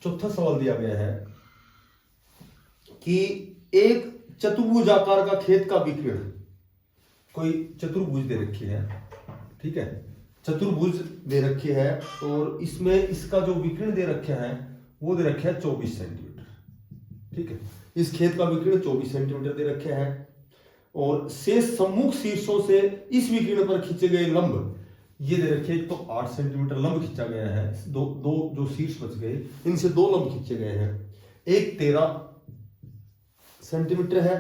चौथा सवाल दिया गया है कि एक चतुर्भुज आकार का खेत का विकीर्ण, कोई चतुर्भुज दे रखी है, ठीक है, चतुर्भुज दे रखी है और इसमें इसका जो विकीर्ण दे रखा है वो दे रखा है 24 सेंटीमीटर, ठीक है। इस खेत का विकीर्ण 24 सेंटीमीटर दे रखा है और शेष सम्मुख शीर्षों से इस विकीर्ण पर खींचे गए लंब ये दे रखे, तो 8 सेंटीमीटर लंब खींचा गया है, दो जो शीर्ष बच गए इनसे 2 लंब खींचे गए हैं, एक 13 सेंटीमीटर है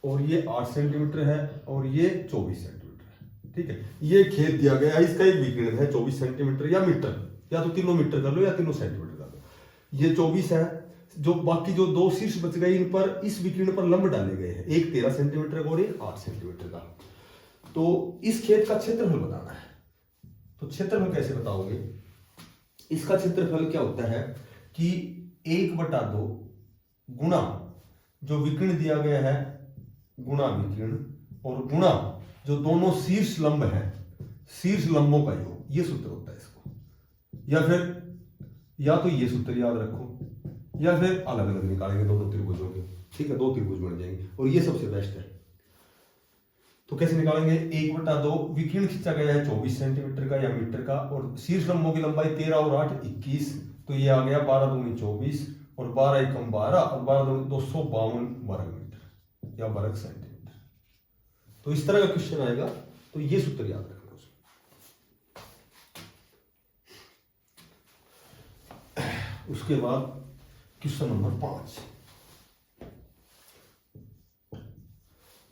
और ये 8 सेंटीमीटर है और ये 24 सेंटीमीटर है, ठीक है। ये खेत दिया गया है, इसका एक विकीर्ण है 24 सेंटीमीटर या मीटर, या तो तीनों मीटर कर लो या तीनों सेंटीमीटर कर लो। ये 24 है, जो बाकी जो 2 शीर्ष बच गए इन पर इस विकीर्ण पर लंब डाले गए हैं, एक 13 सेंटीमीटर का और एक 8 सेंटीमीटर का। तो इस खेत का क्षेत्रफल बताना है, तो क्षेत्रफल कैसे बताओगे? इसका क्षेत्रफल क्या होता है कि 1/2 गुणा जो विकीर्ण दिया गया है गुणा विकीर्ण और गुणा जो दोनों शीर्ष लंब है, शीर्ष लंबों का योग, ये सूत्र होता है इसको। या फिर या तो ये सूत्र याद रखो या फिर अलग अलग निकालेंगे दोनों त्रिभुजों के, ठीक है, 2 त्रिभुज बन जाएंगे और ये सबसे बेस्ट है। तो कैसे निकालेंगे? 1/2 विकीर्ण खींचा गया है 24 सेंटीमीटर का या मीटर का और शीर्ष लंबों की लंबाई 13 और 8 21, तो ये आ गया 12 दूनी 24 और 12 एकम 12 और 12 दूनी 252 वर्ग मीटर या वर्ग सेंटीमीटर। तो इस तरह का क्वेश्चन आएगा, तो ये सूत्र याद रखना। उसके बाद क्वेश्चन नंबर 5,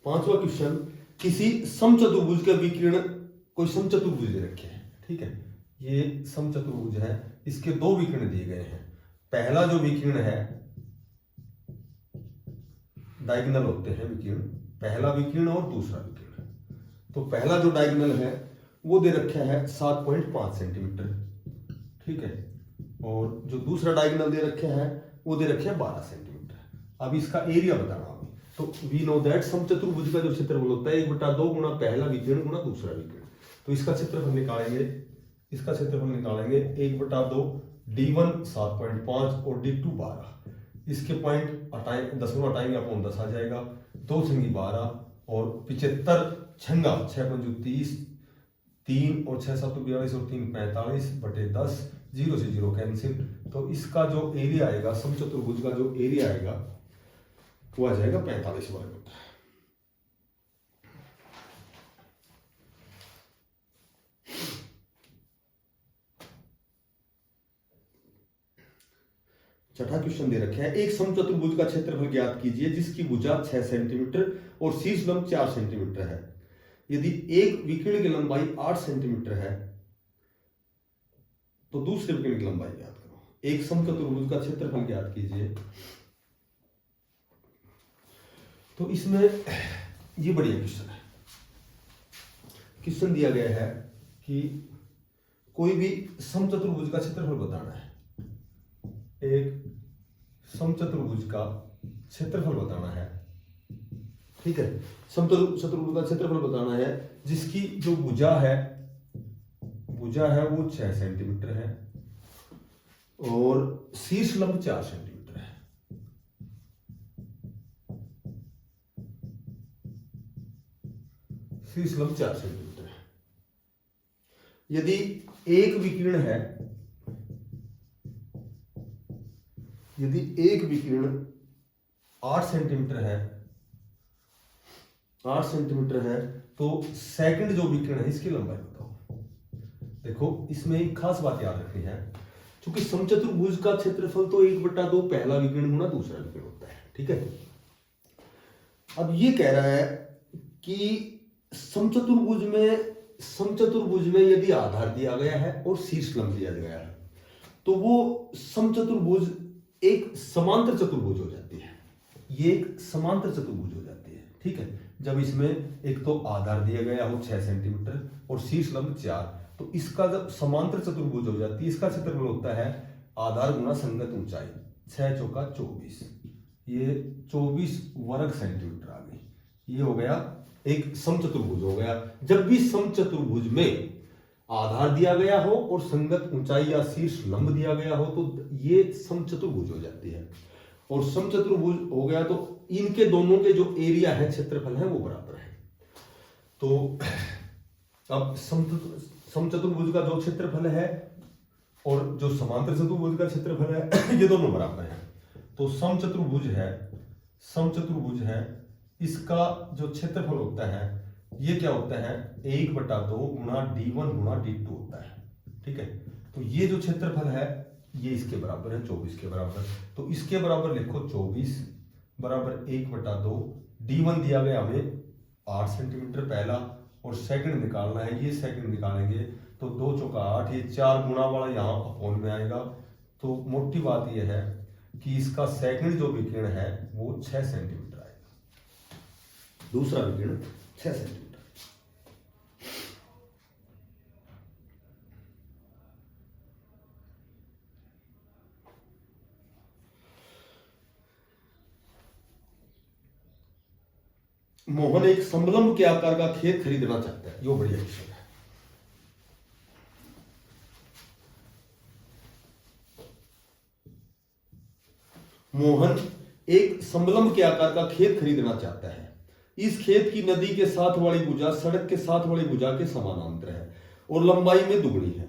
पांचवा क्वेश्चन, किसी समचतुर्भुज के विकीर्ण, कोई समचतुर्भुज दे रखे हैं, ठीक है, ये समचतुर्भुज है, इसके 2 विकीर्ण दिए गए हैं। पहला जो विकीर्ण है, डायगोनल होते हैं विकीर्ण, पहला विकीर्ण और दूसरा विकीर्ण। तो पहला जो डायगोनल है वो दे रखा है 7.5 सेंटीमीटर, ठीक है, और जो दूसरा डायगोनल दे रखा है वो दे रखे है 12 सेंटीमीटर। अब इसका एरिया बताना होगा, तो वी नो दैट समचतुर्भुज का जो क्षेत्रफल होता है 1/2 गुणा पहला विकीर्ण गुणा दूसरा विकीर्ण। तो इसका क्षेत्रफल निकालेंगे, 1/2 d1 7.5 और d2 12, इसके पॉइंट हटाए, दसवां हटाएंगे अपॉन 10 आ जाएगा, 2 छंगी 12 और 75 छंगा 6 पंजू 30, 3 और 6 7 42 और 3 45 बटे 10, 0 से 0 कैंसिल। तो इसका जो एरिया आएगा, समचतुर्भुज का जो एरिया आएगा वो आ जाएगा 45 वर्ग मीटर। छठा क्वेश्चन दे रखे हैं, एक समचतुर्भुज का क्षेत्रफल ज्ञात कीजिए जिसकी भुजा 6 सेंटीमीटर और शीर्ष लंब 4 सेंटीमीटर है। यदि एक विकीर्ण की लंबाई 8 सेंटीमीटर है तो दूसरे विकीर्ण की लंबाई ज्ञात करो। एक समचतुर्भुज का क्षेत्रफल ज्ञात कीजिए। तो इसमें ये बढ़िया क्वेश्चन है। क्वेश्चन दिया गया है कि कोई भी समचतुर्भुज का क्षेत्रफल बताना है, एक समचतुर्भुज का क्षेत्रफल बताना है, ठीक है, समचतुर्भुज का क्षेत्रफल बताना है जिसकी जो भुजा है वो 6 सेंटीमीटर है और शीर्ष लंब 4 सेंटीमीटर है। शीर्ष लंब 4 सेंटीमीटर है। यदि एक विकीर्ण है, यदि एक विकीर्ण 8 सेंटीमीटर है, 8 सेंटीमीटर है, तो सेकंड जो विकीर्ण है इसकी लंबाई बताओ। देखो इसमें एक खास बात याद रखनी है, क्योंकि समचतुर्भुज का क्षेत्रफल तो 1/2 पहला विकीर्ण गुणा दूसरा विकीर्ण होता है, ठीक है। अब ये कह रहा है कि समचतुर्भुज में यदि आधार दिया गया है और शीर्ष लंब दिया गया है तो वो समचतुर्भुज एक समांतर चतुर्भुज हो जाती है। ये एक समांतर चतुर्भुज हो जाती है, ठीक है, जब इसमें एक तो आधार दिया गया हो 6 सेंटीमीटर और शीर्ष लंब 4, तो इसका जब समांतर चतुर्भुज हो जाती है, इसका क्षेत्रफल होता है आधार गुना संगत ऊंचाई, 6 चौका 24, ये 24 वर्ग सेंटीमीटर आ गई। ये हो गया एक समचतुर्भुज हो गया। जब भी समचतुर्भुज में आधार दिया गया हो और संगत ऊंचाई या शीर्ष लंब दिया गया हो तो ये समचतुर्भुज हो जाती है। और समचतुर्भुज हो गया तो इनके दोनों के जो एरिया है, क्षेत्रफल है, वो बराबर है। तो अब समचतुर्भुज का जो क्षेत्रफल है और जो समांतर चतुर्भुज का क्षेत्रफल है ये दोनों बराबर है। तो समचतुर्भुज है, इसका जो क्षेत्रफल होता है ये क्या होता है, 1/2 गुणा d1 गुणा d2 होता है। ठीक है, तो ये जो क्षेत्रफल है ये इसके बराबर है, 24 के बराबर। तो इसके बराबर लिखो 24 बराबर 1/2, d1 दिया गया हमें 8 सेंटीमीटर पहला, और सेकंड निकालना है, ये सेकंड निकालेंगे तो 2 चौका 8, ये 4 गुणा वाला यहाँ अपॉन में आएगा। तो मोटी बात यह है कि इसका सेकंड जो विकिरण है वो 6 सेंटीमीटर आएगा, दूसरा विकिरण 6 सेंटीमीटर। मोहन एक समलंब के आकार का खेत खरीदना चाहता है, यो बढ़िया क्वेश्चन है। मोहन एक समलंब के आकार का खेत खरीदना चाहता है। इस खेत की नदी के साथ वाली भुजा सड़क के साथ वाली भुजा के समानांतर है और लंबाई में दुगनी है।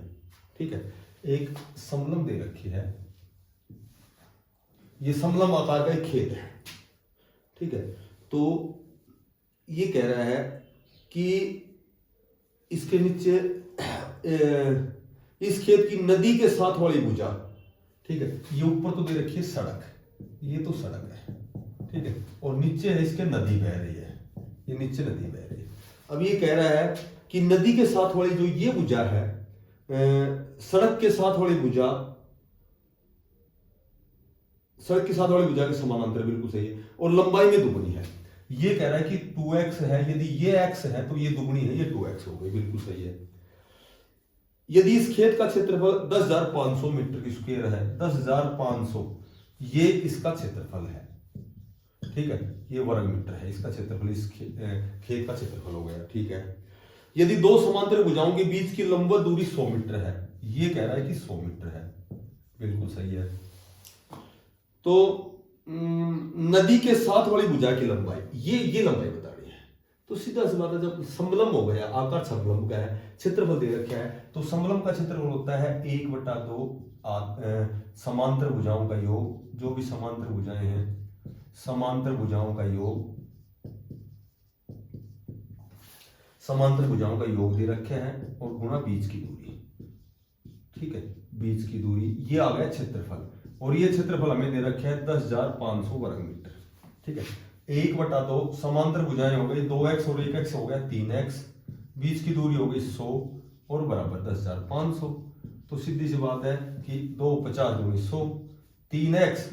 ठीक है, एक समलंब दे रखी है, ये समलंब आकार का एक खेत है। ठीक है, तो ये कह रहा है कि इसके नीचे इस खेत की नदी के साथ वाली भुजा, ठीक है, ये ऊपर तो दे रखी है सड़क, ये तो सड़क है, ठीक है, और नीचे है इसके नदी बह रही है, ये नीचे नदी बह रही है। अब ये कह रहा है कि नदी के साथ वाली जो ये भुजा है, सड़क के साथ वाली भुजा, सड़क के साथ वाली भुजा के समानांतर, बिल्कुल सही है, और लंबाई में दुगनी है। ये कह रहा है कि 2x है, यदि ये x है तो ये दुगनी है, ये 2x हो गई, बिल्कुल सही है। यदि इस खेत का क्षेत्रफल 10,500 मीटर स्क्वायर है, 10,500 ये इसका क्षेत्रफल है। ठीक है, ये वर्ग मीटर है इसका क्षेत्रफल, इस खेत का क्षेत्रफल हो गया। ठीक है, यदि दो समांतर भुजाओं के बीच की लंबवत दूरी 100 मीटर है, ये कह रहा है कि 100 मीटर है, बिल्कुल सही है। तो नदी के साथ वाली भुजा की लंबाई, ये लंबाई बतानी है। तो सीधा सी बात है, जब समलंब हो गया, आकार समलंब का है, क्षेत्रफल दे रखा है, तो समलंब का क्षेत्रफल होता है 1/2 समांतर भुजाओं का योग, जो भी समांतर भुजाएं हैं, समांतर भुजाओं का योग, समांतर भुजाओं का योग दे रखे हैं, और गुणा बीच की दूरी। ठीक है, बीच की दूरी, ये आ गया क्षेत्रफल, और ये क्षेत्रफल हमें दे रखे हैं 10,500 वर्ग मीटर। ठीक है, 1/2 समांतर भुजाएं हो गई, 2x और 1x हो गया 3x, बीच की दूरी हो गई 100 और बराबर 10,500। तो सीधी सी बात है कि 2 50 दूनी 100, 3x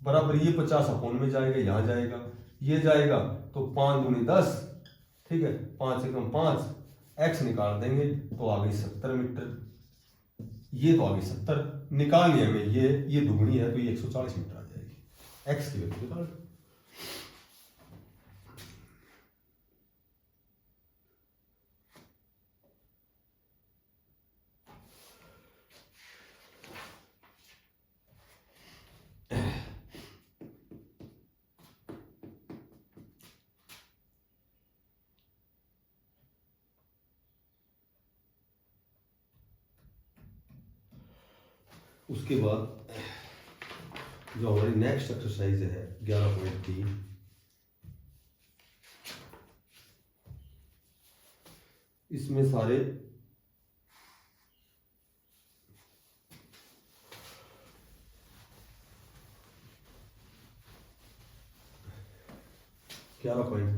बराबर ये 50 अपोन में जाएगा, यहां जाएगा, ये जाएगा, तो 5 दूनी 10। ठीक है, 5 एकम 5, x निकाल देंगे तो आ गई 70 मीटर, ये तो आ गई 70, निकालनी है हमें ये दुगनी है, तो ये 140 मीटर आ जाएगी, x की वैल्यू निकाल। उसके बाद जो हमारी नेक्स्ट एक्सरसाइज है 11.3, इसमें सारे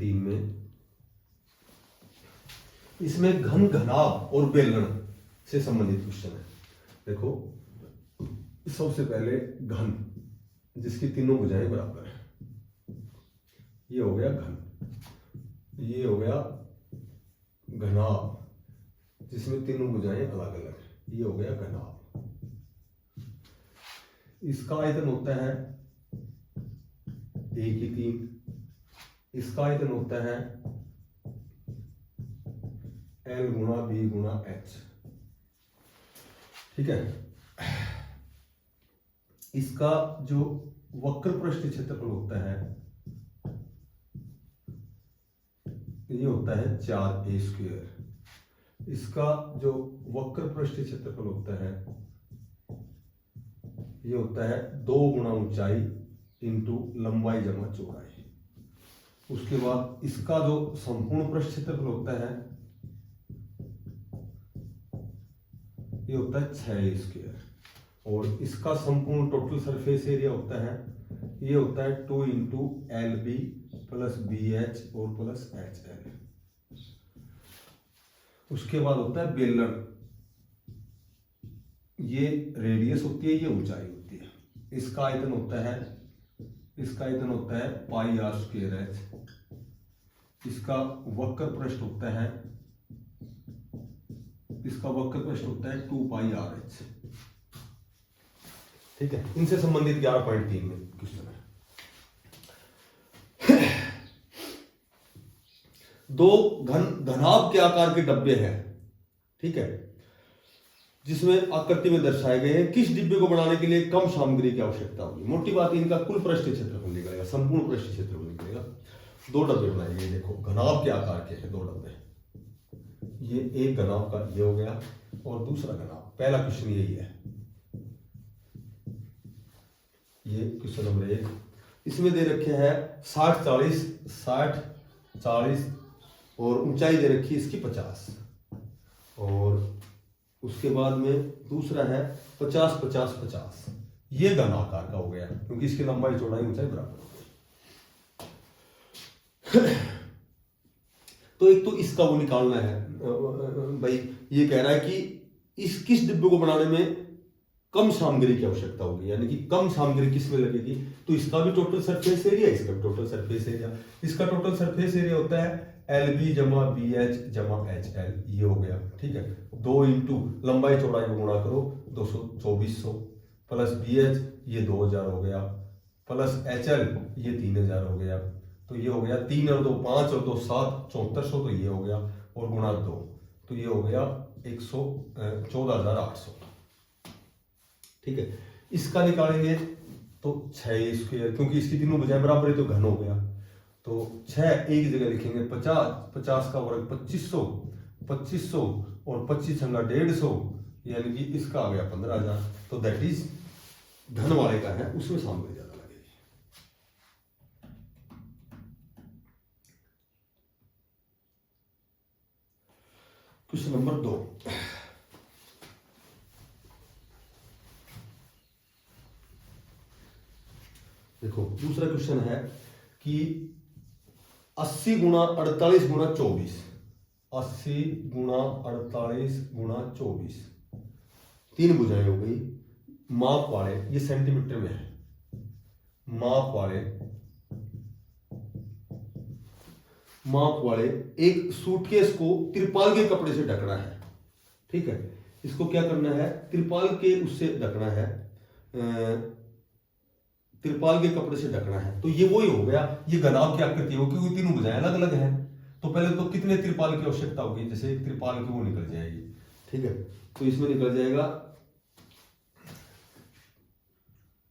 में इसमें घन, घनाभ और बेलण से संबंधित क्वेश्चन है। देखो, सबसे पहले घन, जिसकी तीनों भुजाएं बराबर है, ये हो गया घन। ये हो गया घनाभ, जिसमें तीनों भुजाएं अलग अलग है, ये हो गया घनाभ। इसका आयतन होता है 1/3, इसका आयतन होता है L गुणा B गुणा H, ठीक है। इसका जो वक्र पृष्ठ क्षेत्रफल होता है ये होता है 4a²। इसका जो वक्र पृष्ठ क्षेत्रफल होता है ये होता है 2 गुना ऊंचाई इंटू लंबाई जमा चौड़ाई। उसके बाद इसका जो संपूर्ण पृष्ठ क्षेत्रफल होता है ये होता है 6a²। और इसका संपूर्ण टोटल सरफेस एरिया होता है ये होता है 2 इंटू LB प्लस BH और प्लस HL। उसके बाद होता है बेलन, ये रेडियस होती है, ये ऊंचाई होती है। इसका आयतन होता है πr²h। इसका वक्र पृष्ठ होता है 2πrh। ठीक है। इनसे संबंधित 11.3 में क्वेश्चन है। दो घनाभ के आकार के डब्बे हैं, ठीक है, जिसमें आकृति में दर्शाए गए हैं। किस डिब्बे को बनाने के लिए कम सामग्री की आवश्यकता होगी? मोटी बात इनका कुल पृष्ठ क्षेत्रफल निकलेगा, संपूर्ण पृष्ठ क्षेत्रफल निकलेगा। 2 डब्बे बनाए गए, देखो घनाभ के आकार के हैं 2 डब्बे। ये एक घनाभ का ये हो गया और दूसरा घनाभ। पहला क्वेश्चन यही है, ये क्वेश्चन नंबर 1। इसमें दे रखे हैं 60-40 और ऊंचाई दे रखी है इसकी 50। और उसके बाद में दूसरा है 50-50-50। ये घन आकार का हो गया क्योंकि इसकी लंबाई चौड़ाई ऊंचाई बराबर हो गई। तो एक तो इसका वो निकालना है भाई। ये कह रहा है कि इस किस डिब्बे को बनाने में कम सामग्री की आवश्यकता होगी, यानी कि कम सामग्री किस में लगेगी। तो इसका भी टोटल सरफेस एरिया, इसका भी टोटल सरफेस एरिया। इसका टोटल सरफेस एरिया होता है LB जमा BH जमा HL, ये हो गया, ठीक है। 2 इंटू लंबाई चौड़ाई को गुणा करो 2400 प्लस BH ये 2000 हो गया प्लस HL ये 3000 हो गया। तो ये हो गया 3 और 2 5 और 2 7 7400। तो ये हो गया और गुणा 2 तो ये हो गया 14,800, ठीक है। इसका निकालेंगे तो 6² क्योंकि इसकी तीनों बजाय बराबर है तो घन हो गया। तो 6 एक जगह लिखेंगे, 50 का वर्ग 2500 और 25 छंगा 150, यानी कि इसका आ गया 15,000। तो दैट इज घन वाले का है, उसमें सामग्री ज्यादा लगेगी। Question number 2। देखो दूसरा क्वेश्चन है कि 80 गुणा 48 गुणा 24, 80 गुणा 48 गुणा 24 तीन भुजाएं हो गई। माप वाले, ये सेंटीमीटर में है, माप वाले एक सूटकेस को तिरपाल के कपड़े से ढकना है, ठीक है। इसको क्या करना है, तिरपाल के उससे ढकना है, तिरपाल के कपड़े से ढकना है। तो ये वही हो गया, ये घनाभ की आकृति हो क्योंकि तीनों भुजाएं अलग अलग हैं। तो पहले तो कितने तिरपाल की आवश्यकता होगी, जैसे एक तिरपाल की वो निकल जाएगी, ठीक है। तो इसमें निकल जाएगा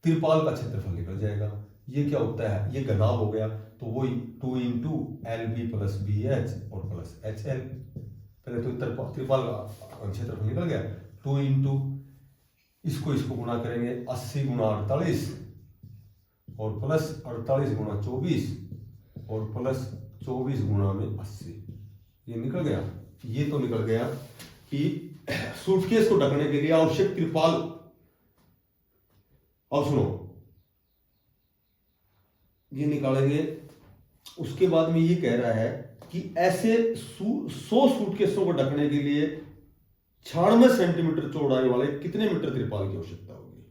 तिरपाल का क्षेत्रफल निकल जाएगा। ये क्या होता है, ये घनाभ हो गया तो वही 2 इंटू LB प्लस BH और प्लस HL। पहले तो तिरपाल का क्षेत्रफल निकल गया। 2 इंटू इसको गुणा करेंगे 80 गुणा 48 और प्लस 48 गुणा 24 और प्लस 24 गुणा में 80। ये निकल गया। ये तो निकल गया कि सूटकेस को ढकने के लिए आवश्यक तिरपाल। और सुनो, ये निकालेंगे। उसके बाद में ये कह रहा है कि ऐसे 100 सूटकेसों को ढकने के लिए 96 सेंटीमीटर चौड़ाई वाले कितने मीटर तिरपाल की आवश्यकता होगी।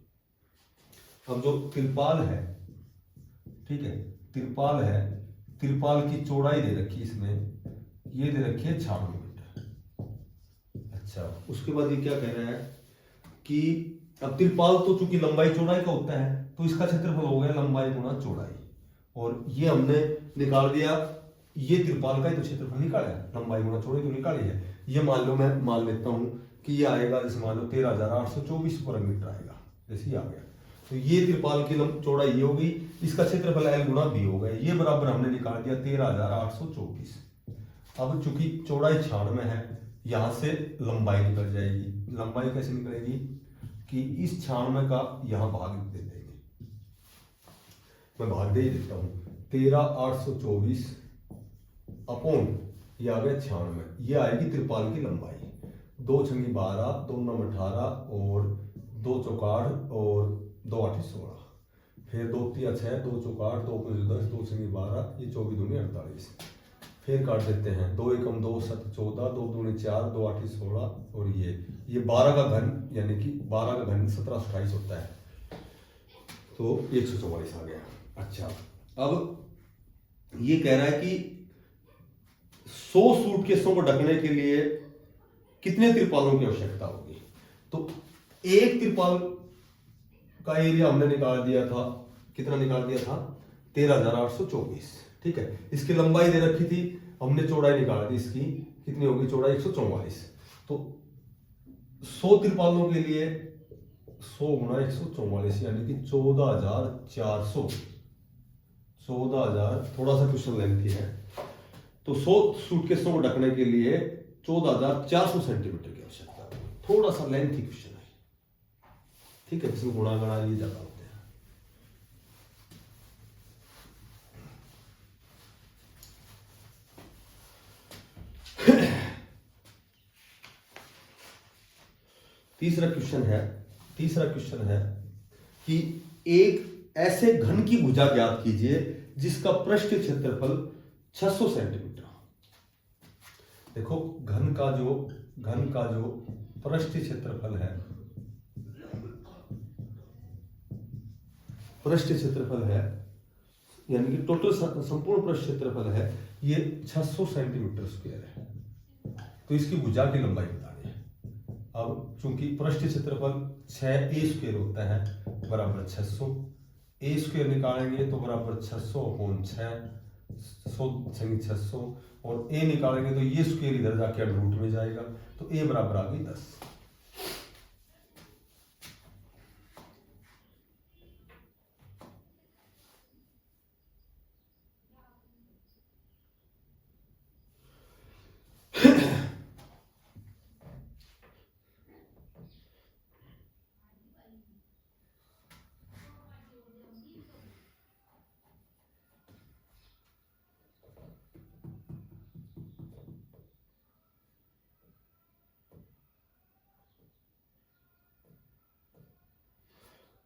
अब जो तिरपाल है, ठीक है, तिरपाल है, तिरपाल की चौड़ाई दे रखी इसमें, ये दे रखी है 96 मीटर। अच्छा, उसके बाद ये क्या कह रहा है कि अब तिरपाल तो चूंकि लंबाई चौड़ाई का होता है तो इसका क्षेत्रफल हो गया लंबाई गुणा चौड़ाई। और ये हमने निकाल दिया, ये तिरपाल का ही तो क्षेत्रफल निकाला है, लंबाई गुणा चौड़ाई तो निकाली है। ये मान लो, मैं मान लेता हूं कि ये आएगा, जैसे मान लो 13,824 वर्ग मीटर आएगा, जैसे ही आ गया। तो ये त्रिपाल की चौड़ाई ये होगी, इसका क्षेत्रफल L गुणा B होगा, ये बराबर हमने निकाल दिया 13,824। अब चूंकि चौड़ाई 96 है, यहां से लंबाई निकल जाएगी। लंबाई कैसे निकलेगी कि इस 96 का यहां भाग दे देंगे, मैं भाग दे ही देता हूं। 13,824 अपॉन ये आ गया 96, ये आएगी त्रिपाल की लंबाई। 2 छंगी 12, 2 9 18 और 2 चौकाठ और 2 8 16, फिर 2 3 6, 2 चौकाठ, 2 5 10, 2 छंगी 12, ये 24 दूनी 48। फिर काट देते हैं, 2 एकम 2 7 14, 2 दूनी 4, 2 8 16 और ये 12 का घन, यानी कि 12 का घन 17 28 होता है, तो 144 आ गया। अच्छा, अब ये कह रहा है कि 100 सूटकेसों को ढकने के लिए कितने त्रिपालों की आवश्यकता होगी। तो एक त्रिपाल का एरिया हमने निकाल दिया था, कितना निकाल दिया था 13,824, ठीक है। इसकी लंबाई दे रखी थी, हमने चौड़ाई निकाल दी, इसकी कितनी होगी चौड़ाई 144। तो 100 त्रिपालों के लिए 100 गुणा 144 यानी कि 14,400, 14,000, थोड़ा सा क्वेश्चन लेंथी है। तो 100 सूटकेसों को ढकने के लिए 14,400 सेंटीमीटर की आवश्यकता है। थोड़ा सा लेंथी क्वेश्चन है, ठीक है, इसमें गुणा गणा ये ज्यादा होते हैं। तीसरा क्वेश्चन है कि एक ऐसे घन की भुजा ज्ञात कीजिए जिसका पृष्ठ क्षेत्रफल 600 सेंटीमीटर। देखो घन का जो पृष्ठ क्षेत्रफल है, यानी कि टोटल संपूर्ण पृष्ठ क्षेत्रफल है, ये 600 सेंटीमीटर स्क्वायर है। तो इसकी भुजा की लंबाई बतानी है। अब चूंकि पृष्ठ क्षेत्रफल 6a² होता है बराबर 600, a² निकालेंगे तो बराबर 600/6, 100 और a निकालेंगे तो ये स्क्वायर इधर जाके रूट में जाएगा, तो a बराबर आ गई 10।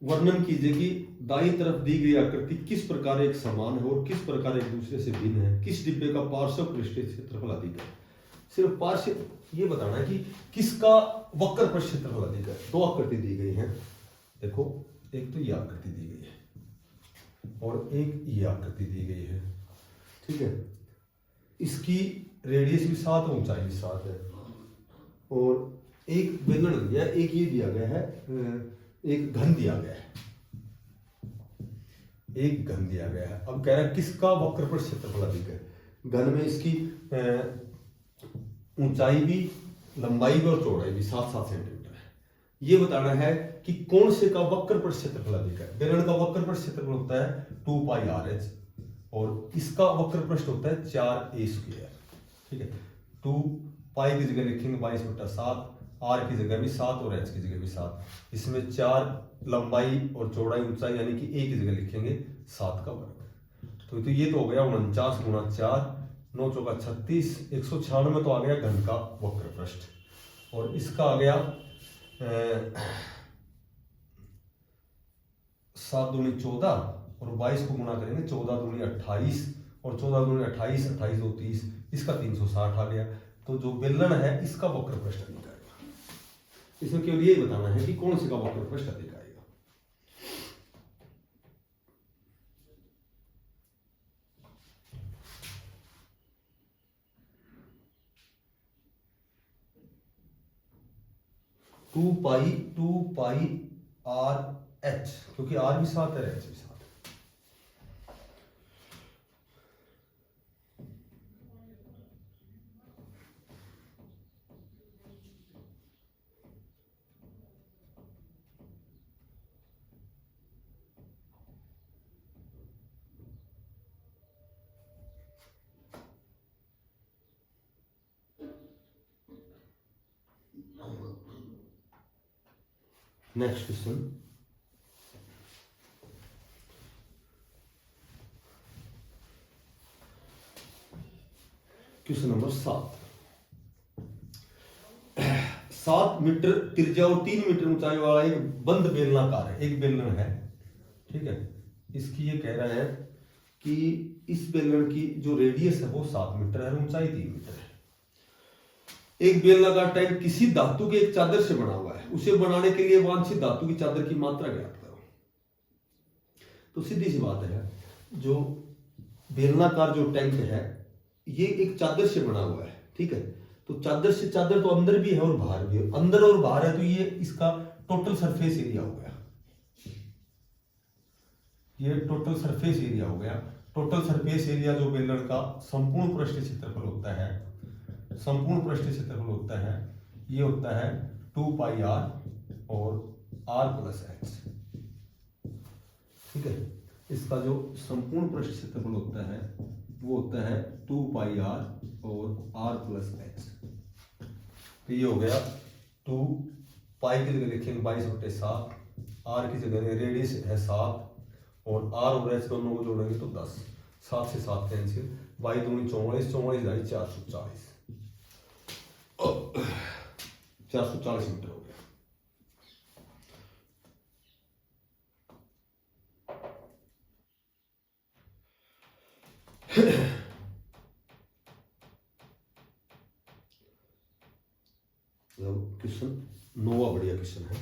वर्णन कीजिए कि दाईं तरफ दी गई आकृति किस प्रकार एक समान है और किस प्रकार एक दूसरे से भिन्न है। किस डिब्बे का पार्श्व पृष्ठ क्षेत्रफल अधिक है। सिर्फ पार्श्व ये बताना है कि किसका वक्र पृष्ठ क्षेत्रफल अधिक है। 2 आकृति दी गई हैं, देखो एक तो ये आकृति दी गई है और एक ये आकृति दी गई है, ठीक है। इसकी रेडियस भी 7, ऊंचाई भी 7 है और एक बेलन दिया, एक ये दिया गया है, एक घन दिया गया है, अब कह रहा है किसका वक्र पृष्ठ क्षेत्रफल अधिक है। घन में इसकी ऊंचाई भी, लंबाई भी और चौड़ाई भी 7-7 सेंटीमीटर है। ये बताना है कि कौन से का वक्र पृष्ठ क्षेत्रफल अधिक है। बेलन का वक्र पृष्ठ क्षेत्रफल होता है 2πRh और इसका वक्र पृष्ठ होता है 4a², ठीक है। 2π की जगह लिखेंगे 22/7, r की जगह भी 7 और h की जगह भी 7। इसमें 4 लंबाई और चौड़ाई ऊंचाई यानी कि a की जगह लिखेंगे 7 का वर्ग। तो ये तो हो गया 49 गुणा 4, 9 चौका 36, 196 तो आ गया घन का वक्र पृष्ठ। और इसका आ गया 7 दूनी 14 और 22 को गुणा करेंगे 14 दूनी 28 और 14 दूनी 28, 28 2 30, इसका 360 आ गया। तो जो बेलन है इसका वक्र पृष्ठ अधिक आएगा। इसमें केवल यही बताना है कि कौन से का वक्र पृष्ठ अधिक आएगा। टू पाई आर एच, क्योंकि आर भी 7 है, एच भी 7 है। Next question, question number 7 metre त्रिज्या और 3 मीटर ऊंचाई वाला एक बंद बेलनाकार है, एक बेलन है, ठीक है। इसकी ये कह रहा है कि इस बेलन की जो रेडियस है वो 7 मीटर है, ऊंचाई 3 मीटर है। एक बेलनाकार टैंक किसी धातु के एक चादर से बना हुआ है, उसे बनाने के लिए वांछित धातु की चादर की मात्रा ज्ञात करो। तो सीधी सी बात है, जो बेलनाकार जो टैंक है ये एक चादर से बना हुआ है, ठीक है। तो चादर से चादर तो अंदर भी है और बाहर भी है, अंदर और बाहर है, तो ये इसका टोटल सरफेस एरिया हो गया, ये टोटल सरफेस एरिया हो गया। टोटल सरफेस एरिया जो बेलन का संपूर्ण पृष्ठ क्षेत्रफल होता है, संपूर्ण पृष्ठ क्षेत्रफल होता है, ये होता है 2 पाई r और r प्लस h, ठीक है। इसका जो संपूर्ण पृष्ठ क्षेत्रफल होता है वो होता है 2 पाई r और r प्लस h। तो ये हो गया 2 पाई की जगह लिखेंगे 22/7, r की जगह रेडियस है 7 और r और h दोनों को जोड़ेंगे तो 10, 7 से 7 कैंसिल, 22 दूनी 44, 44 440, 440 मीटर हो गया। क्वेश्चन 9वां बढ़िया क्वेश्चन है।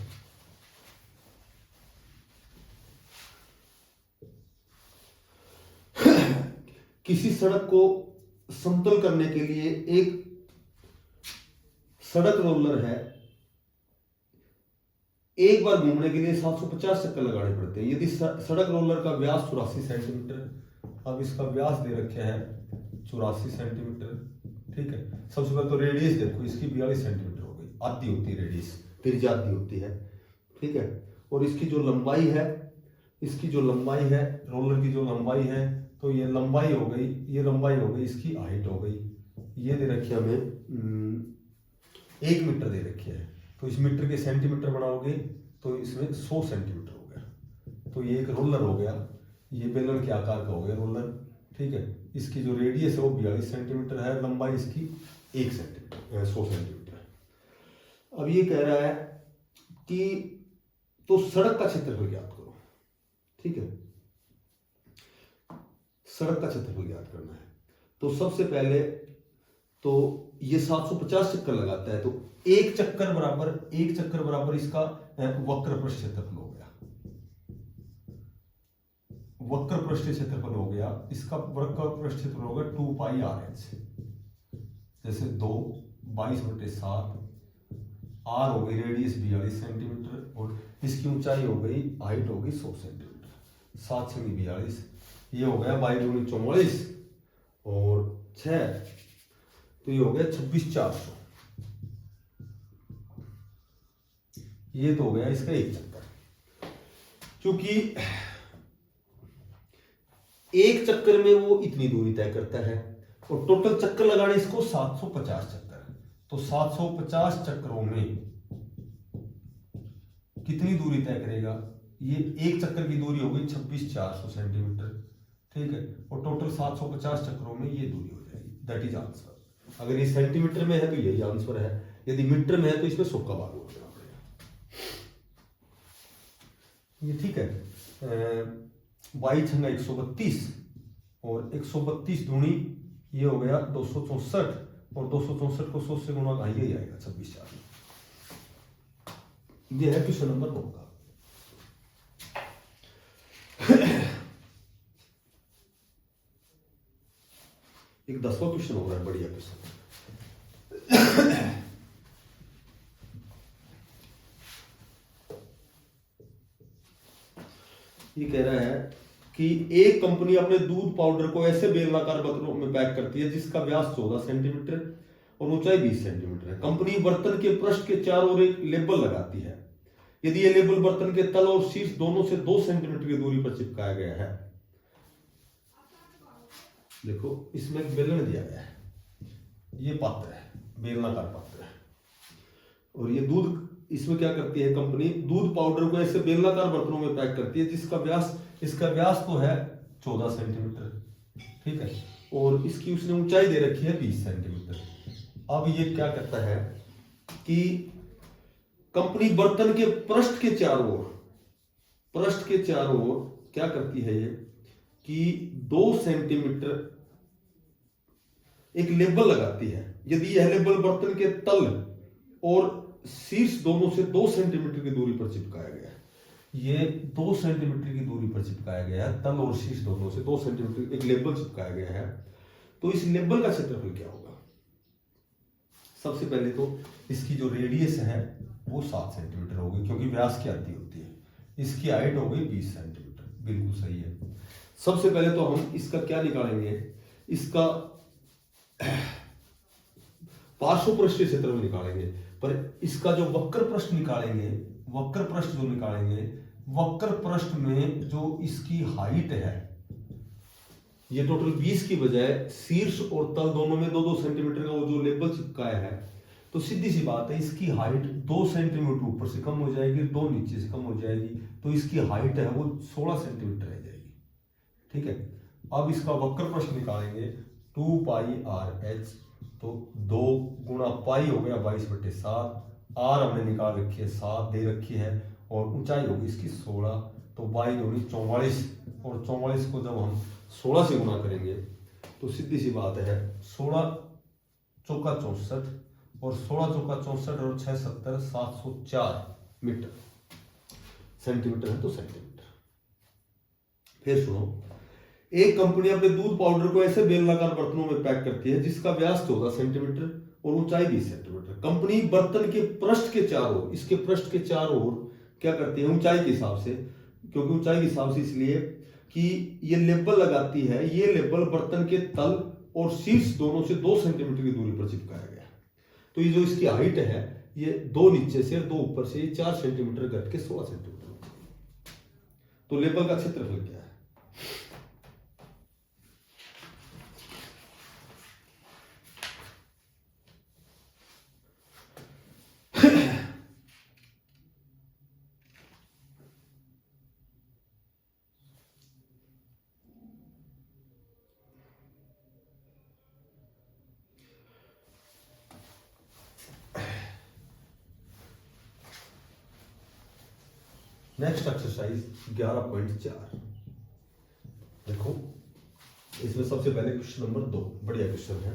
किसी सड़क को समतल करने के लिए एक सड़क रोलर है, एक बार घूमने के लिए 750 चक्कर लगाने पड़ते हैं। यदि सड़क रोलर का व्यास 84 सेंटीमीटर, अब इसका व्यास दे रखे हैं 84 सेंटीमीटर, ठीक है। सबसे पहले तो रेडियस देखो, इसकी 42 सेंटीमीटर हो गई, आधी होती है रेडियस, त्रिज्या आधी होती है, ठीक है। और इसकी जो लंबाई है, इसकी जो लंबाई है, रोलर की जो लंबाई है, तो ये लंबाई हो गई, ये लंबाई हो गई, इसकी हाइट हो गई, ये दे रखी है हमें 1 मीटर दे रखी है। तो इस मीटर के सेंटीमीटर बनाओगे तो इसमें 100 सेंटीमीटर हो गया। तो ये एक रोलर हो गया, ये बेलन के आकार का हो गया रोलर, ठीक है। इसकी जो रेडियस है वो 42 सेंटीमीटर है, लंबाई इसकी 1 सेंटीमीटर 100 सेंटीमीटर है। अब ये कह रहा है कि तो सड़क का क्षेत्रफल ज्ञात करो, ठीक है। सड़क का क्षेत्रफल ज्ञात करना है, तो सबसे पहले तो ये 750 चक्कर लगाता है, तो एक चक्कर बराबर इसका वक्र पृष्ठ क्षेत्रफल हो गया, वक्र पृष्ठ क्षेत्रफल हो गया, इसका वक्र पृष्ठ क्षेत्रफल हो गया 2 पाई RH, जैसे 2 22/7, r हो गई रेडियस 42 सेंटीमीटर और इसकी ऊंचाई हो गई, हाइट हो गई 100 सेंटीमीटर, 7 से 42, ये हो गया 22 दूनी 44 और 6, तो ये हो गया 26,400, ये तो हो गया इसका एक चक्कर। क्योंकि एक चक्कर में वो इतनी दूरी तय करता है और टोटल चक्कर लगाने इसको 750 चक्कर, तो 750 चक्करों में कितनी दूरी तय करेगा, ये एक चक्कर की दूरी हो गई 26,400 सेंटीमीटर, ठीक है। और टोटल 750 चक्करों में ये दूरी हो जाएगी, दैट इज आंसर। अगर ये सेंटीमीटर में है तो यही आंसर है, यदि मीटर में है तो इसमें 100 का भाग होना पड़ेगा, ये ठीक है। 22 132 और 132 दूनी ये हो गया 264 और 264 को 100 से गुणा का ये आएगा 26,400। ये है क्वेश्चन नंबर 9 का। एक 10वां क्वेश्चन हो रहा है, बढ़िया क्वेश्चन। ये कह रहा है कि एक कंपनी अपने दूध पाउडर को ऐसे बेलनाकार बर्तनों में पैक करती है जिसका व्यास 14 सेंटीमीटर और ऊंचाई 20 सेंटीमीटर है। कंपनी बर्तन के पृष्ठ के चारों ओर एक लेबल लगाती है। यदि यह लेबल बर्तन के तल और शीर्ष दोनों से 2 सेंटीमीटर की दूरी पर चिपकाया गया है, देखो इसमें एक बेलन दिया गया है, ये पात्र है, बेलनाकार पात्र है, और ये दूध इसमें क्या करती है कंपनी, दूध पाउडर को ऐसे बेलनाकार बर्तनों में पैक करती है जिसका व्यास, इसका व्यास तो है 14 सेंटीमीटर, ठीक है, और इसकी उसने ऊंचाई दे रखी है 20 सेंटीमीटर। अब ये क्या करता है कि कंपनी बर्तन के पृष्ठ के चारों ओर, पृष्ठ के चारों ओर क्या करती है ये कि 2 सेंटीमीटर एक लेबल लगाती है। यदि यह लेबल बर्तन के तल और शीर्ष दोनों से 2 सेंटीमीटर की दूरी पर चिपकाया गया है, ये 2 सेंटीमीटर की दूरी पर चिपकाया गया है, तल और शीर्ष दोनों से 2 सेंटीमीटर एक लेबल चिपकाया गया है, तो इस लेबल का क्षेत्रफल क्या होगा? सबसे पहले तो इसकी जो रेडियस है वो 7 सेंटीमीटर होगी, क्योंकि व्यास की आधी होती है। इसकी हाइट हो गई 20 सेंटीमीटर, बिल्कुल सही है। सबसे पहले तो हम इसका क्या निकालेंगे, इसका पार्श्व पृष्ठीय क्षेत्रफल निकालेंगे, पर इसका जो वक्र पृष्ठ निकालेंगे, वक्र पृष्ठ जो निकालेंगे, वक्र पृष्ठ में जो इसकी हाइट है, ये टोटल 20 की बजाय शीर्ष और तल दोनों में 2-2 सेंटीमीटर का वो जो लेबल चिपकाया है, तो सीधी सी बात है इसकी हाइट 2 सेंटीमीटर ऊपर से कम हो जाएगी, 2 नीचे से कम हो जाएगी, तो इसकी हाइट है वो 16 सेंटीमीटर रह जाएगी, ठीक है। अब इसका वक्र पृष्ठ निकालेंगे, 2 पाई आर एच, तो 2 गुणा पाई हो गया 22/7, आर हमने निकाल रखी है 7 दे रखी है, और ऊंचाई होगी इसकी 16, तो 22×44, और 44 को जब हम 16 से गुणा करेंगे तो सीधी सी बात है 16 चौका 64, और 16 चौका 64 और 6 70 704 मीटर, सेंटीमीटर है तो सेंटीमीटर। फिर सुनो, एक कंपनी अपने दूध पाउडर को ऐसे बेलनाकार बर्तनों में पैक करती है जिसका व्यास 14 सेंटीमीटर और ऊंचाई 20 सेंटीमीटर। कंपनी बर्तन के पृष्ठ के चारों, इसके पृष्ठ के चारों ओर क्या करती है, ऊंचाई के हिसाब से, क्योंकि ऊंचाई के हिसाब से इसलिए कि ये लेबल लगाती है, ये लेबल बर्तन के तल और शीर्ष दोनों से 2 सेंटीमीटर की दूरी पर चिपकाया गया। तो ये जो इसकी हाइट है, ये 2 नीचे से 2 ऊपर से 4 सेंटीमीटर घट के 16 सेंटीमीटर। तो लेबल का क्षेत्रफल क्या है? नेक्स्ट एक्सरसाइज 11.4 देखो, इसमें सबसे पहले क्वेश्चन नंबर 2 बढ़िया क्वेश्चन है।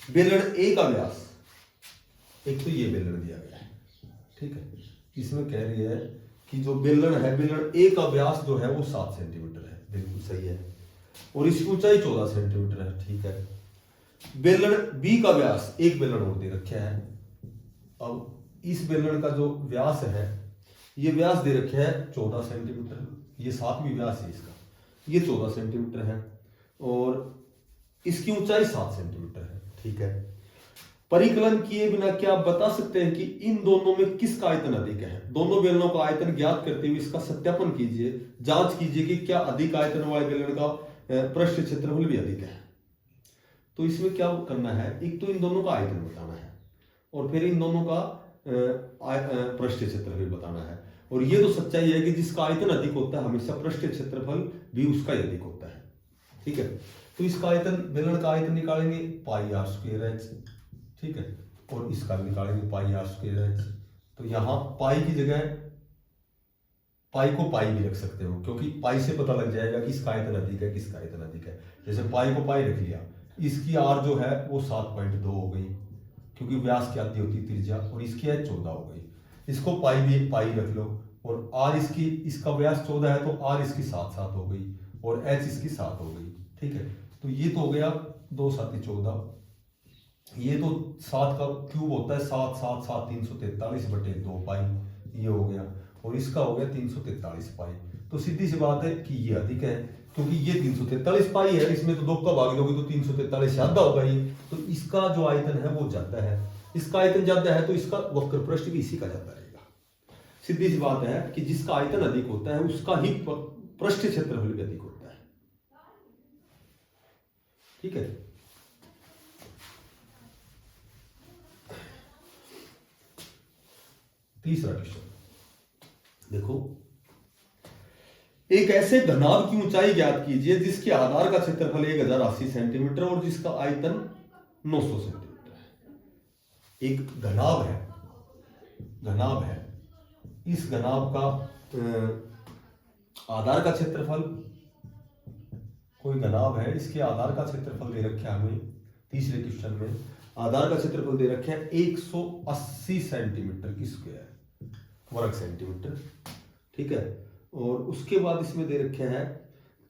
बेलन ए का व्यास, एक तो ये बेलन दिया गया है, ठीक है, इसमें कह रही है कि जो बेलन है, बेलन ए का व्यास जो है वो 7 सेंटीमीटर है, बिल्कुल सही है, और इसकी ऊंचाई 14 सेंटीमीटर है, ठीक है। बेलन बी का व्यास, एक बेलन और दे रखा है। अब इस बेलन का जो व्यास है, ये व्यास दे रखे है 14 सेंटीमीटर, ये 7वीं व्यास है इसका, ये 14 सेंटीमीटर है, और इसकी ऊंचाई 7 सेंटीमीटर है, ठीक है। परिकलन किए बिना क्या आप बता सकते हैं कि इन दोनों में किसका आयतन अधिक है? दोनों बेलनों का आयतन ज्ञात करते हुए इसका सत्यापन कीजिए, जांच कीजिए कि क्या अधिक आयतन वाले बेलन का पृष्ठ क्षेत्रफल भी अधिक है। तो इसमें क्या करना है, एक तो इन दोनों का आयतन बताना है, और फिर इन दोनों का पृष्ठ क्षेत्रफल बताना है। और ये तो सच्चाई है कि जिसका आयतन अधिक होता है हमेशा पृष्ठ क्षेत्रफल भी उसका ही अधिक होता है, ठीक है। तो इसका आयतन, बेलन का आयतन निकालेंगे पाई आर स्क्वायर एच, ठीक है, और इसका भी निकालेंगे पाई आर स्क्वायर एच। तो यहां पाई की जगह पाई को पाई भी रख सकते हो, क्योंकि पाई से पता लग जाएगा कि इसका आयतन अधिक है, किसका आयतन अधिक है। जैसे पाई को पाई रख लिया, इसकी आर जो है वो 7.2 हो गई, क्योंकि व्यास की आधी होती त्रिज्या, और इसकी है 14 हो गई। इसको पाई भी पाई रख लो, और आर इसकी, इसका व्यास 14 है तो आर इसकी 7 हो गई, और एच इसकी 7 हो गई, ठीक है। तो ये तो हो गया 2 7 14, ये तो 7 का क्यूब होता है, 7 7 7 343/2 पाई, ये हो गया, और इसका हो गया 343 पाई। तो सीधी सी बात है कि ये अधिक है, क्योंकि ये 343 पाई है, इसमें तो 2 का भाग दोगे तो 343 ज्यादा होगा ये, तो इसका जो आयतन है वो ज्यादा है, इसका आयतन ज्यादा है तो इसका वक्र पृष्ठ भी इसी का ज्यादा रहेगा। सीधी सी बात है कि जिसका आयतन अधिक होता है उसका ही पृष्ठ क्षेत्रफल भी अधिक होता है, ठीक है। तीसरा क्वेश्चन देखो, एक ऐसे घनाभ की ऊंचाई ज्ञात कीजिए जिसके आधार का क्षेत्रफल 1080 सेंटीमीटर और जिसका आयतन 900 सेंटीमीटर है। एक घनाभ है, इस घनाभ का आधार का क्षेत्रफल, कोई घनाभ है, इसके आधार का क्षेत्रफल दे रखे हमें तीसरे क्वेश्चन में, आधार का क्षेत्रफल दे रखे हैं 180 सेंटीमीटर की स्क्वायर वर्ग सेंटीमीटर, ठीक है। और उसके बाद इसमें दे रखे हैं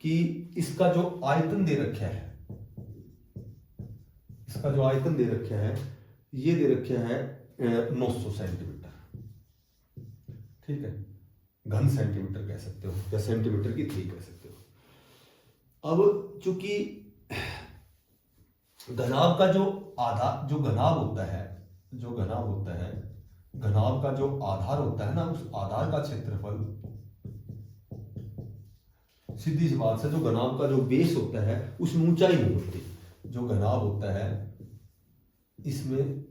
कि इसका जो आयतन दे रखे है, इसका जो आयतन दे रखे है ये दे रखे हैं 900 सेंटीमीटर, ठीक है। घन सेंटीमीटर कह सकते हो या सेंटीमीटर की 3 कह सकते हो। अब चूंकि घनाभ का जो आधार, जो घनाभ होता है, घनाभ का जो आधार होता है ना, उस आधार का क्षेत्रफल, सीधी सी बात है, जो घनाभ का जो बेस होता है उसमें ऊंचाई नहीं होती। जो घनाभ होता है इसमें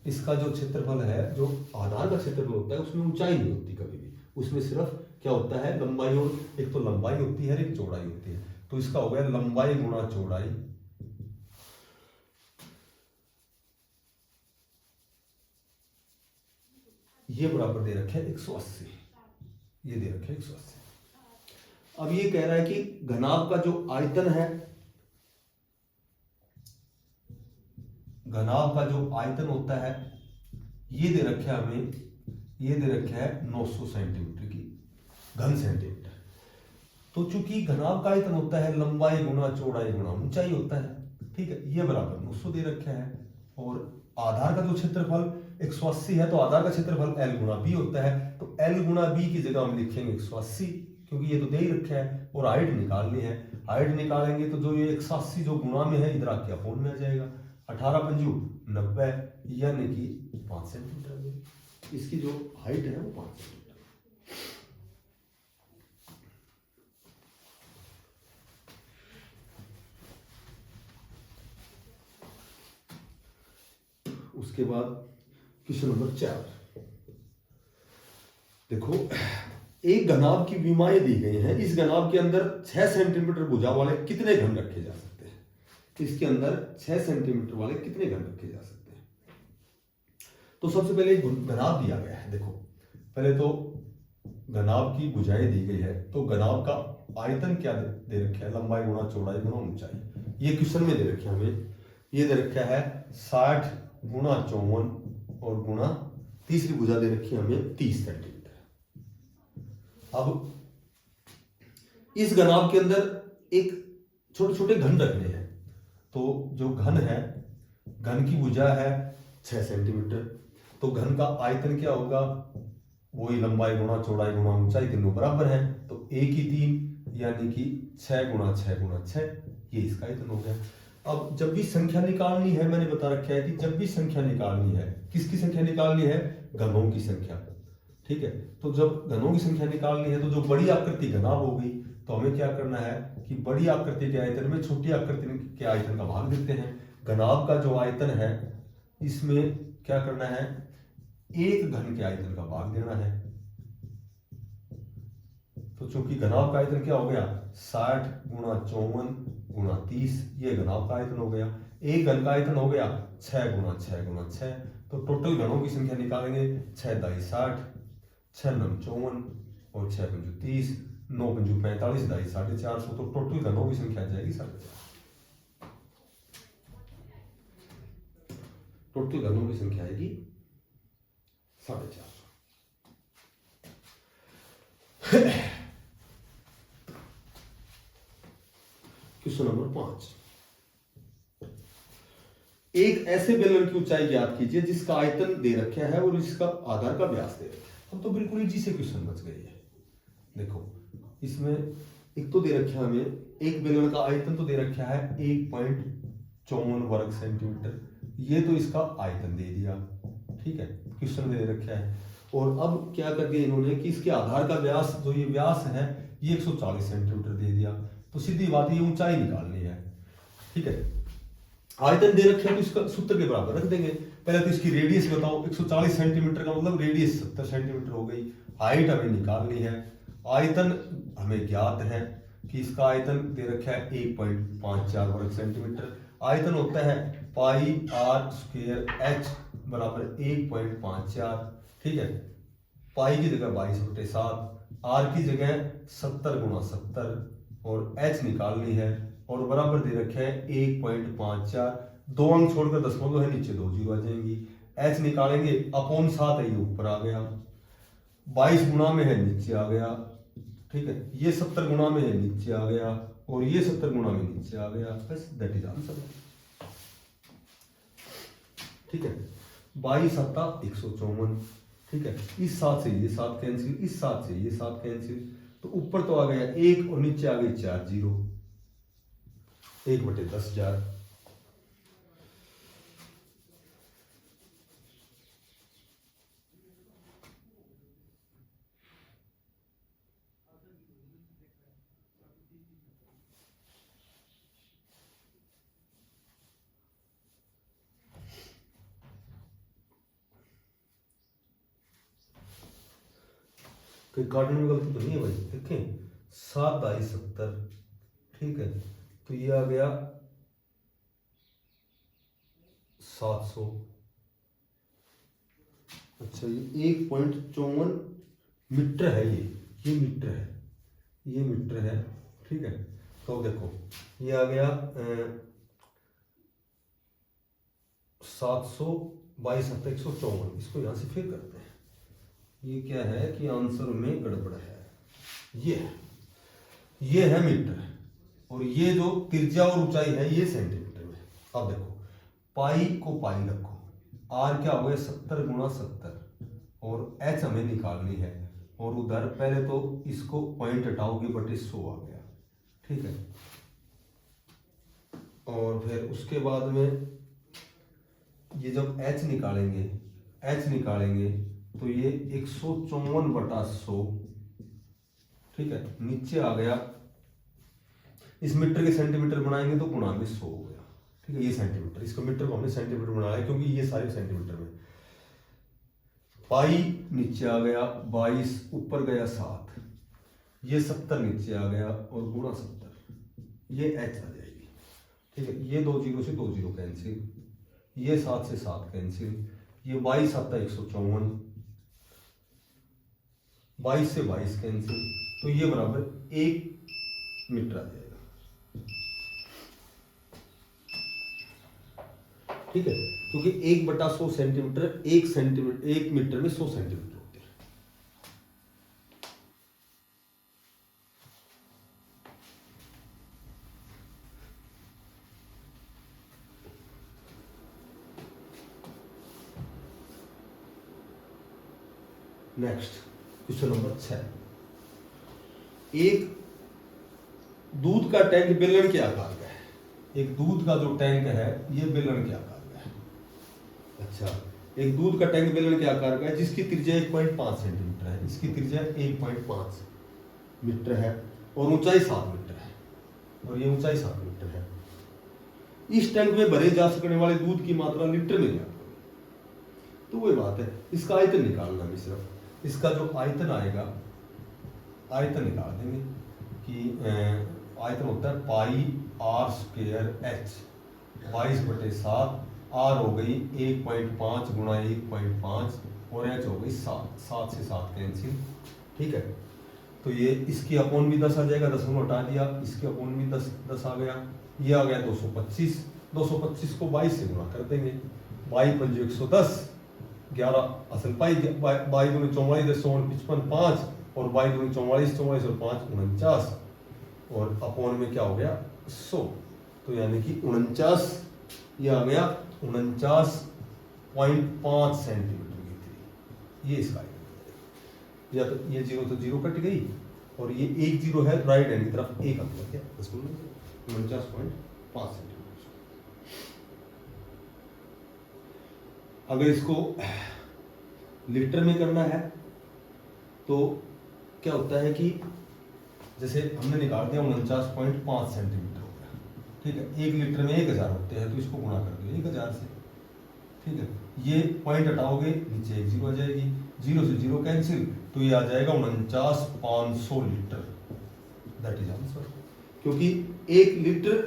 इसका जो क्षेत्रफल है, जो आधार का क्षेत्रफल होता है उसमें ऊंचाई नहीं होती कभी भी, उसमें सिर्फ क्या होता है, लंबाई, और एक तो लंबाई होती है, एक चौड़ाई होती है। तो इसका हो गया लंबाई गुणा चौड़ाई, ये बराबर दे रखे 180, ये दे रखे 180। अब ये कह रहा है कि घनाभ का जो आयतन है, घनाभ का जो आयतन होता है ये दे रखे हमें, ये दे रखे है 900 सेंटीमीटर की घन सेंटीमीटर। तो चूंकि घनाभ का आयतन होता है लंबाई गुणा चौड़ाई गुणा ऊंचाई होता है, ठीक है, ये बराबर 900 दे रखे है। और आधार का जो क्षेत्रफल 180 है तो आधार का क्षेत्रफल L गुणा बी होता है, तो L गुणा बी की जगह हम लिखेंगे 180, क्योंकि ये तो दे ही रखा है। और हाइट निकालनी है, हाइट निकालेंगे तो जो ये 180 जो गुणा में है इधर आके अपोन में आ जाएगा, 18 पंजू 90, यानी कि 5 सेंटीमीटर। इसकी जो हाइट है वो 5 सेंटीमीटर। उसके बाद क्वेश्चन नंबर 4 देखो, एक घनाभ की विमाएं दी गई हैं, इस घनाभ के अंदर 6 सेंटीमीटर भुजा वाले कितने घन रखे जा सकते हैं? इसके अंदर 6 सेंटीमीटर वाले कितने घन रखे जा सकते हैं? तो सबसे पहले घनाभ दिया गया है, देखो पहले तो घनाभ की भुजाएं दी गई है, तो घनाभ का आयतन क्या दे रखा है, लंबाई गुणा चौड़ाई गुणा ऊंचाई। ये क्वेश्चन में दे रखे हमें, ये दे रखा है 60 गुणा 54 और गुणा तीसरी भुजा दे रखी है हमें 30 सेंटीमीटर। अब इस घनाभ के अंदर एक छोटे छोटे घन रखने हैं, तो जो घन है, घन की भुजा है 6 सेंटीमीटर, तो घन का आयतन क्या होगा, वही लंबाई गुणा चौड़ाई गुणा ऊंचाई, तीनों बराबर है, तो 1 की 3 यानी कि 6 गुणा 6 गुणा 6, ये इसका आयतन हो गया। अब जब भी संख्या निकालनी है, मैंने बता रखा है कि जब भी संख्या निकालनी है, किसकी संख्या निकालनी है, घनों की संख्या, ठीक है। तो जब घनों की संख्या निकालनी है तो जो बड़ी आकृति घनाभ हो गई, तो हमें क्या करना है कि बड़ी आकृति के आयतन में छोटी आकृति के आयतन का भाग देते हैं। घनाभ का जो आयतन है इसमें क्या करना है, एक घन के आयतन का भाग देना है। तो चूंकि घनाभ का आयतन क्या हो गया, 60 गुणा 54 गुणा 30, ये घनाभ का आयतन हो गया। एक घन का आयतन हो गया 6 गुणा 6 गुणा 6, तो टोटल घनों की संख्या निकालेंगे, 6 दाई 60, 6 नम 54 और 6 पंजू 30, 9 पंजू 45, दाई 450, तो टोटल घनों की संख्या आ जाएगी 450। टोटल घनों की संख्या आएगी 450। क्वेश्चन नंबर 5, एक ऐसे बेलन की ऊंचाई ज्ञात कीजिए जिसका आयतन दे रखा है और इसका आधार का व्यास दे रखा है। हम तो बिल्कुल इजी से क्वेश्चन बच गए है। देखो इसमें एक तो दे रखा है हमें, एक बेलन का आयतन तो दे रखा है 1.54 वर्ग सेंटीमीटर, ये तो इसका आयतन दे दिया, ठीक है, क्वेश्चन में दे रखा है। और अब क्या कर दिया इन्होंने कि इसके आधार का व्यास, जो ये व्यास है ये 140 सेंटीमीटर दे दिया, तो सीधी बात ये ऊंचाई निकालनी है, ठीक है। आयतन दे रखे हैं तो इसका सूत्र के बराबर रख देंगे, पहले तो इसकी रेडियस बताओ। 140 सेंटीमीटर का मतलब रेडियस 70 सेंटीमीटर हो गई। हाइट हमें निकालनी है। आयतन हमें ज्ञात है कि इसका आयतन दे रखा है 1.54 वर्ग सेंटीमीटर। आयतन होता है पाई आर स्क्वायर एच बराबर 1.54। ठीक है, पाई की जगह 22/7, आर की जगह 70 गुणा 70 और एच निकालनी है और बराबर दे रखे है 1.54। 2 अंक छोड़कर दशमलव है, नीचे 2 जीरो आ जाएंगी। एच निकालेंगे अपॉन 7 है, ये ऊपर आ गया। 22 गुणा में है, नीचे आ गया। ठीक है, ये 70 गुणा में है, नीचे आ गया और ये 70 गुणा में नीचे आ गया। बस दैट इज आंसर। ठीक है, 22 सत्ता 154। ठीक है, इस 7 से ये 7 कैंसिल, इस 7 से ये 7 कैंसिल, तो ऊपर तो आ गया 1 और नीचे आ गई 4 जीरो। 1/10,000। कोई कार्टून में गलती तो नहीं है भाई? देखें 7 दाई 70। ठीक है, तो ये आ गया 700। अच्छा, ये 1.54 मीटर है। ये मीटर है, ये मीटर है। ठीक है, तो देखो ये आ गया 700 22 7 154। इसको यहां से फिर करते हैं। ये क्या है कि आंसर में गड़बड़ है। ये है मीटर और ये जो त्रिज्या और ऊंचाई है ये सेंटीमीटर में। अब देखो पाई को पाई रखो, आर क्या हो गया 70 गुणा 70 और एच हमें निकालनी है और उधर पहले तो इसको पॉइंट हटाओगे बटे 100 आ गया। ठीक है, और फिर उसके बाद में ये जब एच निकालेंगे तो ये 154/100। ठीक है, नीचे आ गया। इस मीटर के सेंटीमीटर बनाएंगे तो गुणा में 100 हो गया। ठीक है, ये सेंटीमीटर, इसको मीटर को हमने सेंटीमीटर बनाया क्योंकि ये सारे सेंटीमीटर में। पाई नीचे आ गया 22, ऊपर गया 7, ये 70 नीचे आ गया और गुणा 70, ये एच आ जाएगी। ठीक है, ये 2 जीरो से 2 जीरो कैंसिल, ये 7 से 7 कैंसिल, ये 22 7 154, 22 से 22 कैंसिल, तो ये बराबर 1 मीटर आ जाएगा। ठीक है, क्योंकि 1/100 सेंटीमीटर 1 मीटर में 100 सेंटीमीटर होते हैं। Next question number 6। एक दूध का टैंक बेलन के आकार का है। एक दूध का जो टैंक है ये बेलन के आकार का है। अच्छा, एक दूध का टैंक बेलन के आकार का है जिसकी त्रिज्या 1.5 सेंटीमीटर है। इसकी त्रिज्या 1.5 मीटर है और ऊंचाई 7 मीटर है और ये ऊंचाई 7 मीटर है। इस टैंक में भरे जा सकने वाले दूध की मात्रा लीटर में ज्ञात करो। तो वही बात है, इसका आयतन निकालना भी सिर्फ। इसका जो आयतन आएगा, आयतन निकाल देंगे कि आयतन होता है पाई आर स्क्वायर एच 22/7। आर हो गई 1.5 गुणा 1.5 और एच हो गई 7। 7 से 7 कैंसिल। ठीक है, तो ये इसकी अपोन भी 10 आ जाएगा, 10 को हटा दिया, इसके अपोन भी 10 आ गया। ये आ गया 225। 225 को 22 से गुणा कर देंगे। 22 पंजे 110, 11 असल पाई, 22 दूनी 44, 10 55 5 और 22 दूनी 44, 44 और 5 49 और अपोन में क्या हो गया 100। तो यानी कि 49, ये आ गया 49.5 सेंटीमीटर की थी। ये इसका या तो ये जीरो तो जीरो कट गई और ये 1 जीरो है राइट हैंड की तरफ, 1 अंक लग गया। 49.5 सेंटीमीटर। अगर इसको लीटर में करना है तो क्या होता है कि जैसे हमने निकाल दिया 49.5 सेंटीमीटर हो गया। ठीक है, 1 लीटर में 1000 होते हैं तो इसको गुणा कर दिया 1000 से। ठीक है, ये पॉइंट हटाओगे नीचे एक जीरो आ जाएगी, जीरो से जीरो कैंसिल, तो ये आ जाएगा 49,500 लीटर। That is answer. क्योंकि 1 लीटर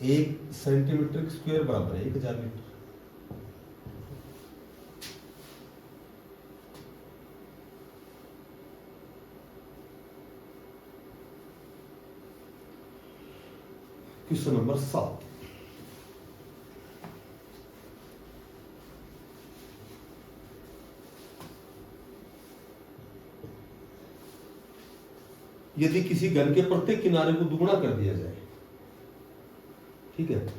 1 सेंटीमीटर स्क्वायर बराबर है 1000 लीटर। क्वेश्चन नंबर 7, यदि किसी घन के प्रत्येक किनारे को दुगुना कर दिया जाए, ठीक है,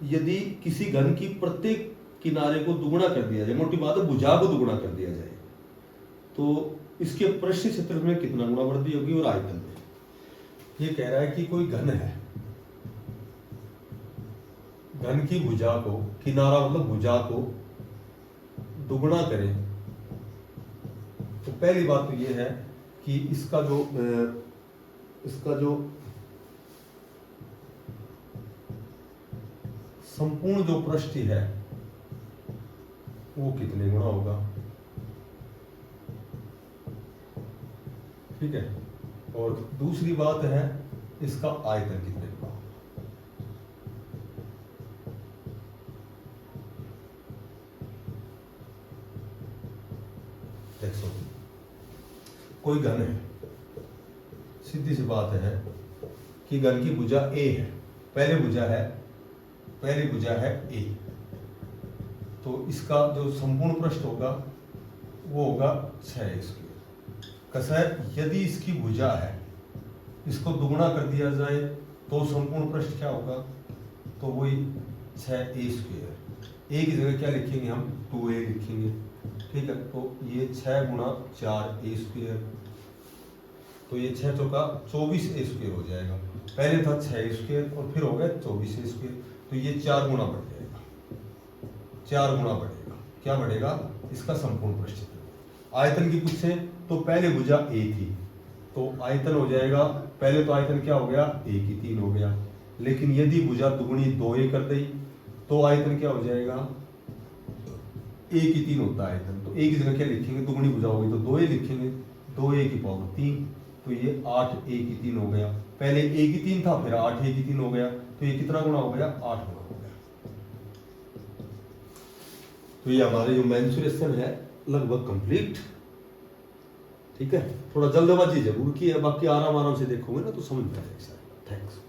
यदि किसी घन की प्रत्येक किनारे को दुगुना कर दिया जाए, मोटी बात है भुजा को दुगुना कर दिया जाए, तो इसके पृष्ठ क्षेत्र में कितना गुना वृद्धि होगी और आयतन में। ये कह रहा है कि कोई घन है, घन की भुजा को, किनारा मतलब भुजा को दुगुना करें, तो पहली बात तो ये है कि इसका जो संपूर्ण जो पृष्ठ है वो कितने गुना होगा, ठीक है, और दूसरी बात है इसका आयतन कितने गुना होगा। कोई घन है, सीधी सी बात है कि घन की भुजा ए है, पहली भुजा है ए, तो इसका जो संपूर्ण पृष्ठ होगा वो होगा 6 स्क्वायर। कैसा है, यदि इसकी भुजा है, इसको दुगुना कर दिया जाए तो संपूर्ण पृष्ठ क्या होगा, तो वही 6a स्क्वायर। ए की जगह क्या लिखेंगे हम, 2a लिखेंगे, ठीक है, तो ये 6 गुणा 4a स्क्वायर, तो ये 6 चौका 24a स्क्वायर हो जाएगा। पहले था 6 स्क्वायर और फिर हो गया 24a स्क्वायर, तो ये 4 गुना बढ़ जाएगा, 4 गुना बढ़ेगा। क्या बढ़ेगा, इसका संपूर्ण पृष्ठ। आयतन की पूछे तो पहले भुजा ए थी, तो आयतन हो जाएगा, पहले तो आयतन क्या हो गया, ए की 3 हो गया, लेकिन यदि भुजा दुगुनी 2a कर दी तो आयतन क्या हो जाएगा, ए की 3 होता है आयतन, तो ए की जगह क्या लिखेंगे, दुगुनी भुजा होगी तो 2a लिखेंगे, 2a की पावर 3, तो ये 8a की 3 हो गया। पहले a की 3 था, फिर 8a की 3 हो गया, तो ये कितना गुना हो गया, 8 गुना हो गया। तो ये हमारे जो मेंसुरेशन है लगभग कंप्लीट, ठीक है। थोड़ा जल्दबाजी जरूर की है, बाकी आराम आराम से देखोगे ना तो समझ में आएगा। थैंक्स।